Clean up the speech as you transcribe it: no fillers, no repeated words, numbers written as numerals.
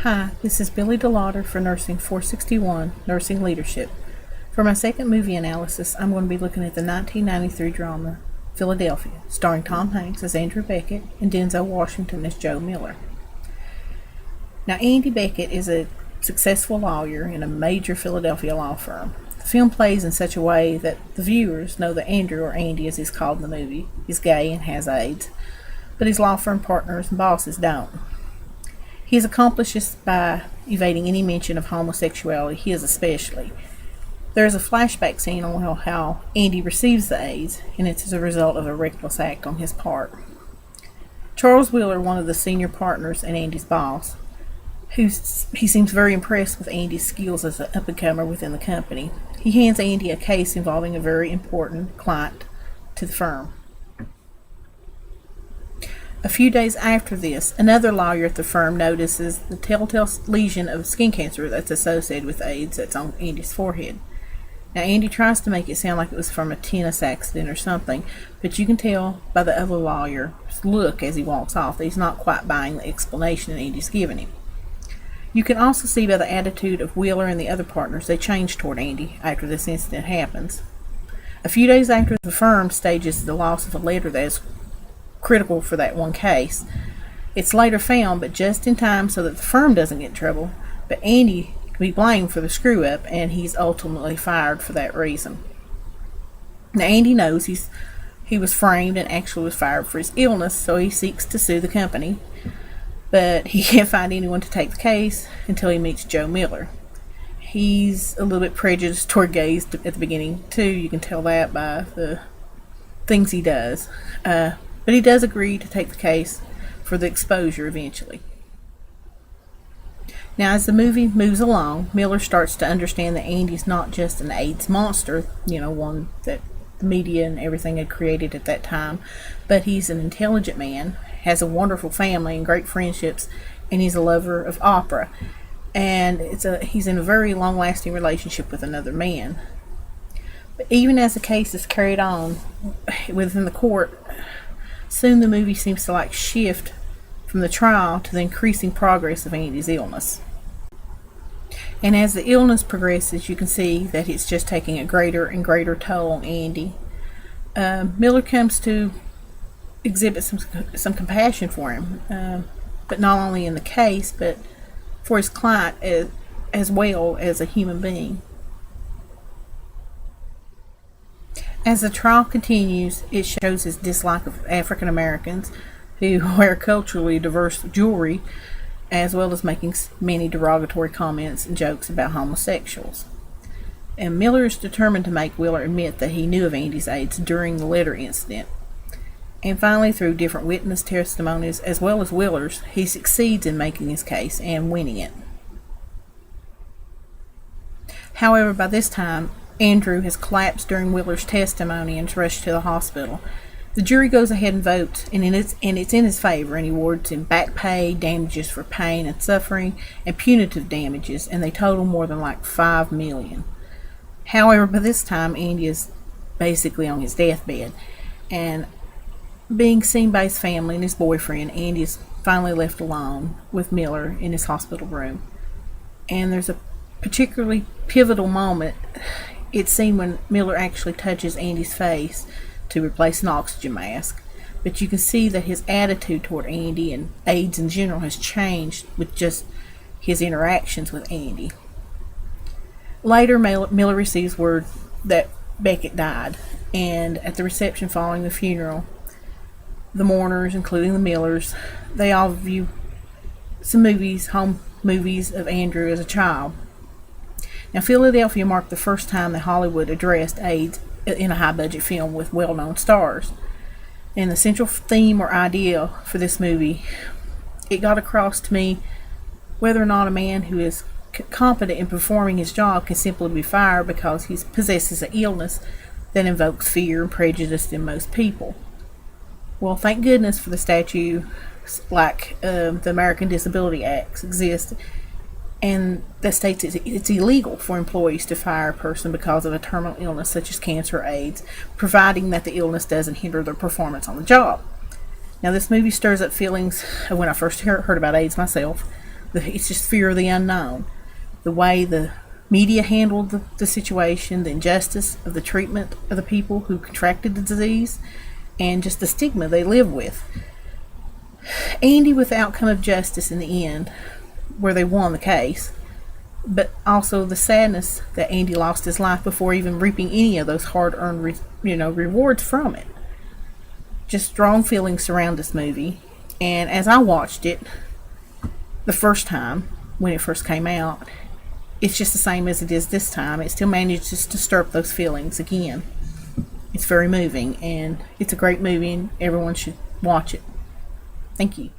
Hi, this is Billy DeLauder for Nursing 461, Nursing Leadership. For my second movie analysis, I'm going to be looking at the 1993 drama Philadelphia, starring Tom Hanks as Andrew Beckett and Denzel Washington as Joe Miller. Now, Andy Beckett is a successful lawyer in a major Philadelphia law firm. The film plays in such a way that the viewers know that Andrew, or Andy as he's called in the movie, is gay and has AIDS, but his law firm partners and bosses don't. He accomplishes by evading any mention of homosexuality, his especially. There is a flashback scene on how Andy receives the AIDS, and it's as a result of a reckless act on his part. Charles Wheeler, one of the senior partners and Andy's boss, he seems very impressed with Andy's skills as an up-and-comer within the company. He hands Andy a case involving a very important client to the firm. A few days after this, another lawyer at the firm notices the telltale lesion of skin cancer that's associated with AIDS that's on Andy's forehead. Now, Andy tries to make it sound like it was from a tennis accident or something, but you can tell by the other lawyer's look as he walks off that he's not quite buying the explanation that Andy's giving him. You can also see by the attitude of Wheeler and the other partners they change toward Andy after this incident happens. A few days after the firm stages the loss of a letter that is critical for that one case, it's later found, but just in time so that the firm doesn't get in trouble, but Andy can be blamed for the screw-up, and he's ultimately fired for that reason. Now, Andy knows he was framed and actually was fired for his illness, so he seeks to sue the company, but he can't find anyone to take the case until he meets Joe Miller. He's a little bit prejudiced toward gays at the beginning, too. You can tell that by the things he does. But he does agree to take the case for the exposure eventually. Now, as the movie moves along, Miller starts to understand that Andy's not just an AIDS monster, one that the media and everything had created at that time, but he's an intelligent man, has a wonderful family and great friendships, and he's a lover of opera. And he's in a very long-lasting relationship with another man. But even as the case is carried on within the court, soon the movie seems to shift from the trial to the increasing progress of Andy's illness. And as the illness progresses, you can see that it's just taking a greater and greater toll on Andy. Miller comes to exhibit some compassion for him, but not only in the case, but for his client as well as a human being. As the trial continues, it shows his dislike of African Americans who wear culturally diverse jewelry, as well as making many derogatory comments and jokes about homosexuals. And Miller is determined to make Wheeler admit that he knew of Andy's AIDS during the letter incident. And finally, through different witness testimonies as well as Wheeler's, he succeeds in making his case and winning it. However, by this time, Andrew has collapsed during Wheeler's testimony and is rushed to the hospital. The jury goes ahead and votes, and it's in his favor, and he awards him back pay, damages for pain and suffering, and punitive damages, and they total more than $5 million. However, by this time, Andy is basically on his deathbed, and being seen by his family and his boyfriend, Andy is finally left alone with Miller in his hospital room. And there's a particularly pivotal moment. It's seen when Miller actually touches Andy's face to replace an oxygen mask. But you can see that his attitude toward Andy and AIDS in general has changed with just his interactions with Andy. Later, Miller receives word that Beckett died, and at the reception following the funeral, the mourners, including the Millers, they all view some home movies of Andrew as a child. Now, Philadelphia marked the first time that Hollywood addressed AIDS in a high-budget film with well-known stars. And the central theme or idea for this movie, it got across to me whether or not a man who is competent in performing his job can simply be fired because he possesses an illness that invokes fear and prejudice in most people. Well, thank goodness for the statute like the American Disability Act exists, and that states it's illegal for employees to fire a person because of a terminal illness such as cancer or AIDS, providing that the illness doesn't hinder their performance on the job. Now, this movie stirs up feelings when I first heard about AIDS myself. It's just fear of the unknown. The way the media handled the situation, the injustice of the treatment of the people who contracted the disease, and just the stigma they live with. Andy with the outcome of justice in the end, where they won the case, but also the sadness that Andy lost his life before even reaping any of those hard-earned, rewards from it. Just strong feelings surround this movie, and as I watched it the first time when it first came out, it's just the same as it is this time. It still manages to stir up those feelings again. It's very moving, and it's a great movie, and everyone should watch it. Thank you.